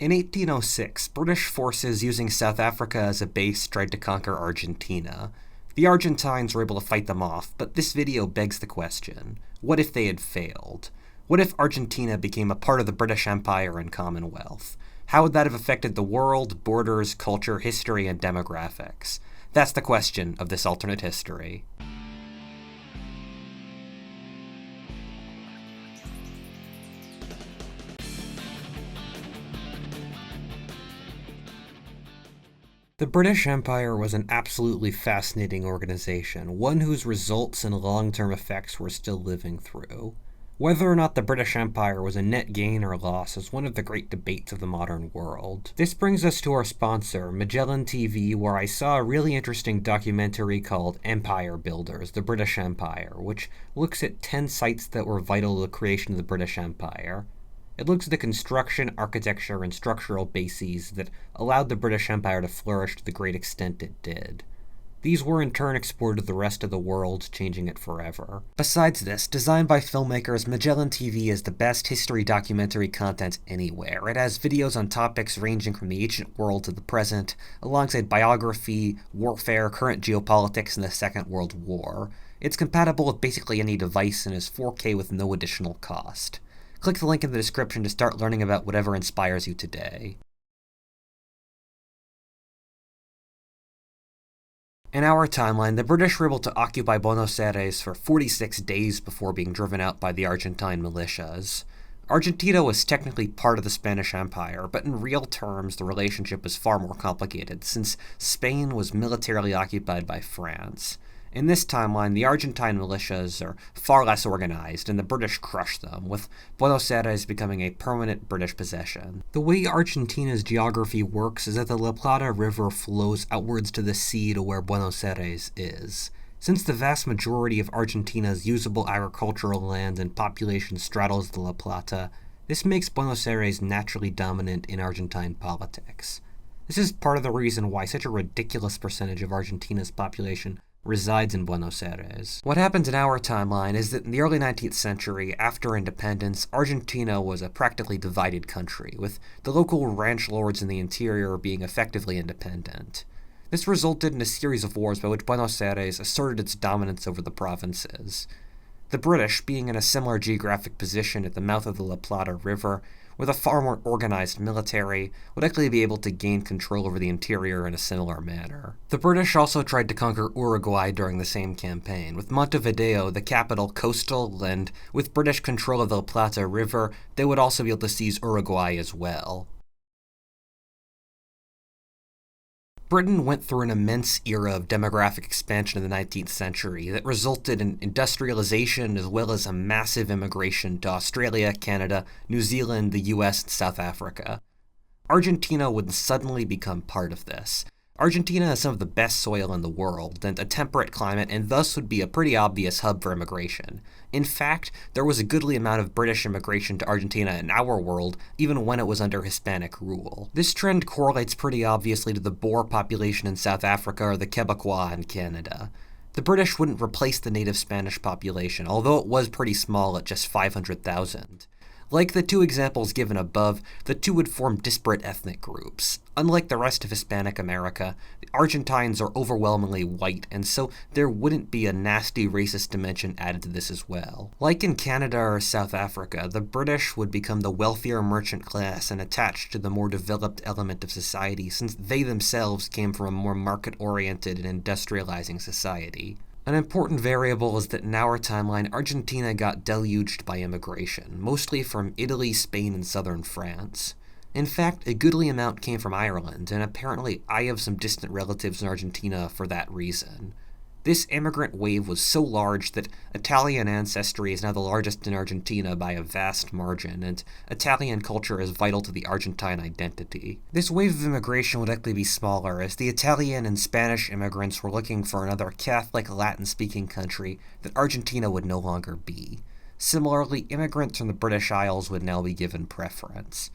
In 1806, British forces using South Africa as a base tried to conquer Argentina. The Argentines were able to fight them off, but this video begs the question, what if they had failed? What if Argentina became a part of the British Empire and Commonwealth? How would that have affected the world, borders, culture, history, and demographics? That's the question of this alternate history. The British Empire was an absolutely fascinating organization, one whose results and long-term effects we're still living through. Whether or not the British Empire was a net gain or loss is one of the great debates of the modern world. This brings us to our sponsor, Magellan TV, where I saw a really interesting documentary called Empire Builders, the British Empire, which looks at 10 sites that were vital to the creation of the British Empire. It looks at the construction, architecture, and structural bases that allowed the British Empire to flourish to the great extent it did. These were in turn exported to the rest of the world, changing it forever. Besides this, designed by filmmakers, Magellan TV is the best history documentary content anywhere. It has videos on topics ranging from the ancient world to the present, alongside biography, warfare, current geopolitics, and the Second World War. It's compatible with basically any device and is 4K with no additional cost. Click the link in the description to start learning about whatever inspires you today. In our timeline, the British were able to occupy Buenos Aires for 46 days before being driven out by the Argentine militias. Argentina was technically part of the Spanish Empire, but in real terms the relationship was far more complicated, since Spain was militarily occupied by France. In this timeline, the Argentine militias are far less organized, and the British crushed them, with Buenos Aires becoming a permanent British possession. The way Argentina's geography works is that the La Plata River flows outwards to the sea to where Buenos Aires is. Since the vast majority of Argentina's usable agricultural land and population straddles the La Plata, this makes Buenos Aires naturally dominant in Argentine politics. This is part of the reason why such a ridiculous percentage of Argentina's population resides in Buenos Aires. What happens in our timeline is that in the early 19th century, after independence, Argentina was a practically divided country, with the local ranch lords in the interior being effectively independent. This resulted in a series of wars by which Buenos Aires asserted its dominance over the provinces. The British, being in a similar geographic position at the mouth of the La Plata River, with a far more organized military, would likely be able to gain control over the interior in a similar manner. The British also tried to conquer Uruguay during the same campaign, with Montevideo, the capital, coastal, and with British control of the La Plata River, they would also be able to seize Uruguay as well. Britain went through an immense era of demographic expansion in the 19th century that resulted in industrialization as well as a massive immigration to Australia, Canada, New Zealand, the US, and South Africa. Argentina would suddenly become part of this. Argentina has some of the best soil in the world and a temperate climate, and thus would be a pretty obvious hub for immigration. In fact, there was a goodly amount of British immigration to Argentina in our world, even when it was under Hispanic rule. This trend correlates pretty obviously to the Boer population in South Africa or the Quebecois in Canada. The British wouldn't replace the native Spanish population, although it was pretty small at just 500,000. Like the two examples given above, the two would form disparate ethnic groups. Unlike the rest of Hispanic America, the Argentines are overwhelmingly white, and so there wouldn't be a nasty racist dimension added to this as well. Like in Canada or South Africa, the British would become the wealthier merchant class and attached to the more developed element of society, since they themselves came from a more market-oriented and industrializing society. An important variable is that in our timeline, Argentina got deluged by immigration, mostly from Italy, Spain, and southern France. In fact, a goodly amount came from Ireland, and apparently I have some distant relatives in Argentina for that reason. This immigrant wave was so large that Italian ancestry is now the largest in Argentina by a vast margin, and Italian culture is vital to the Argentine identity. This wave of immigration would likely be smaller, as the Italian and Spanish immigrants were looking for another Catholic, Latin-speaking country that Argentina would no longer be. Similarly, immigrants from the British Isles would now be given preference.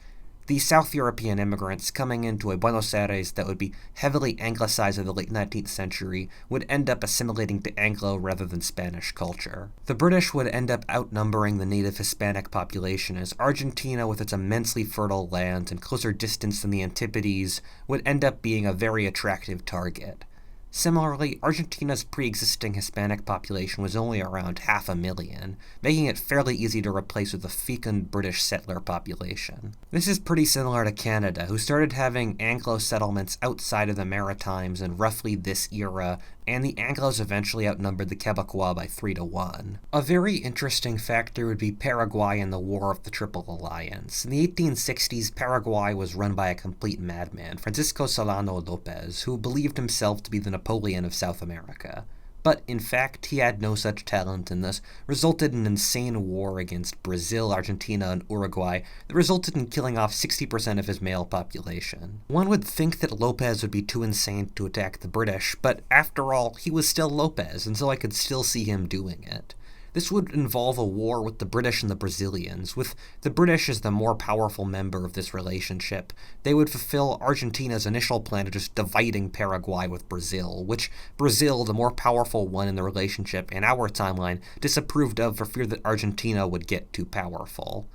the South European immigrants coming into a Buenos Aires that would be heavily Anglicized in the late 19th century would end up assimilating to Anglo rather than Spanish culture. The British would end up outnumbering the native Hispanic population, as Argentina, with its immensely fertile land and closer distance than the Antipodes, would end up being a very attractive target. Similarly, Argentina's pre-existing Hispanic population was only around 500,000, making it fairly easy to replace with a fecund British settler population. This is pretty similar to Canada, who started having Anglo settlements outside of the Maritimes in roughly this era, and the Anglos eventually outnumbered the Quebecois by 3-1. A very interesting factor would be Paraguay in the War of the Triple Alliance. In the 1860s, Paraguay was run by a complete madman, Francisco Solano Lopez, who believed himself to be the Napoleon of South America. But in fact, he had no such talent, and thus resulted in an insane war against Brazil, Argentina, and Uruguay that resulted in killing off 60% of his male population. One would think that Lopez would be too insane to attack the British, but after all, he was still Lopez, and so I could still see him doing it. This would involve a war with the British and the Brazilians. With the British as the more powerful member of this relationship, they would fulfill Argentina's initial plan of just dividing Paraguay with Brazil, which Brazil, the more powerful one in the relationship in our timeline, disapproved of for fear that Argentina would get too powerful.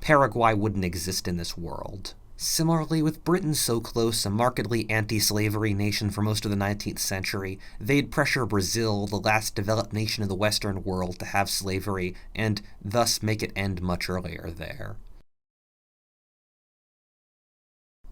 Paraguay wouldn't exist in this world. Similarly, with Britain so close, a markedly anti-slavery nation for most of the 19th century, they'd pressure Brazil, the last developed nation in the Western world, to have slavery, and thus make it end much earlier there.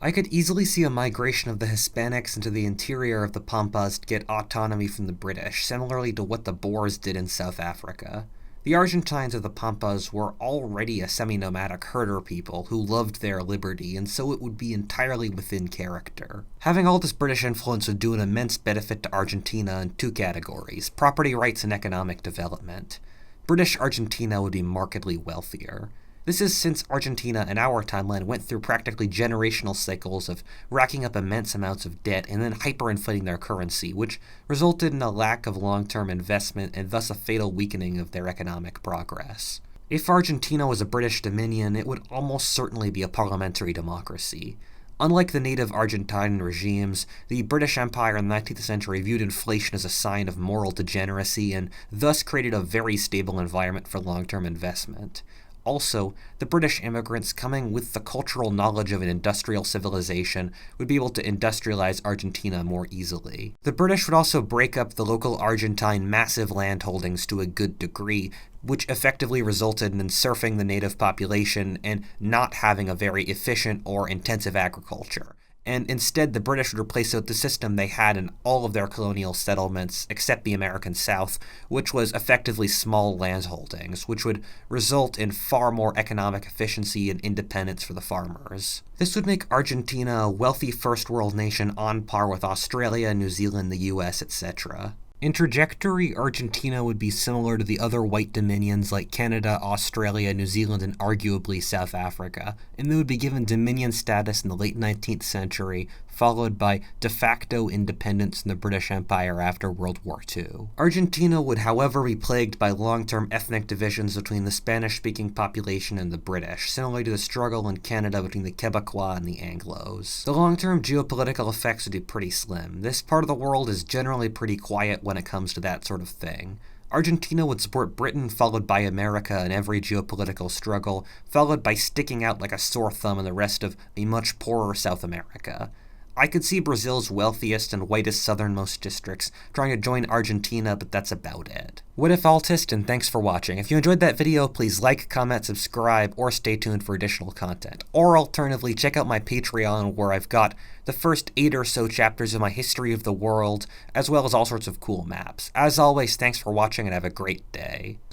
I could easily see a migration of the Hispanics into the interior of the Pampas to get autonomy from the British, similarly to what the Boers did in South Africa. The Argentines of the Pampas were already a semi-nomadic herder people who loved their liberty, and so it would be entirely within character. Having all this British influence would do an immense benefit to Argentina in two categories: property rights and economic development. British Argentina would be markedly wealthier. This is since Argentina in our timeline went through practically generational cycles of racking up immense amounts of debt and then hyperinflating their currency, which resulted in a lack of long-term investment and thus a fatal weakening of their economic progress. If Argentina was a British dominion, it would almost certainly be a parliamentary democracy. Unlike the native Argentine regimes, the British Empire in the 19th century viewed inflation as a sign of moral degeneracy and thus created a very stable environment for long-term investment. Also, the British immigrants coming with the cultural knowledge of an industrial civilization would be able to industrialize Argentina more easily. The British would also break up the local Argentine massive landholdings to a good degree, which effectively resulted in surfing the native population and not having a very efficient or intensive agriculture. And instead, the British would replace it with the system they had in all of their colonial settlements, except the American South, which was effectively small landholdings, which would result in far more economic efficiency and independence for the farmers. This would make Argentina a wealthy first world nation on par with Australia, New Zealand, the US, etc. In trajectory, Argentina would be similar to the other white dominions like Canada, Australia, New Zealand, and arguably South Africa, and they would be given dominion status in the late 19th century, followed by de facto independence in the British Empire after World War II. Argentina would, however, be plagued by long-term ethnic divisions between the Spanish-speaking population and the British, similar to the struggle in Canada between the Quebecois and the Anglos. The long-term geopolitical effects would be pretty slim. This part of the world is generally pretty quiet when it comes to that sort of thing. Argentina would support Britain, followed by America in every geopolitical struggle, followed by sticking out like a sore thumb in the rest of a much poorer South America. I could see Brazil's wealthiest and whitest southernmost districts trying to join Argentina, but that's about it. What if altist, and thanks for watching. If you enjoyed that video, please like, comment, subscribe, or stay tuned for additional content. Or alternatively, check out my Patreon, where I've got the first 8 or so chapters of my history of the world, as well as all sorts of cool maps. As always, thanks for watching and have a great day.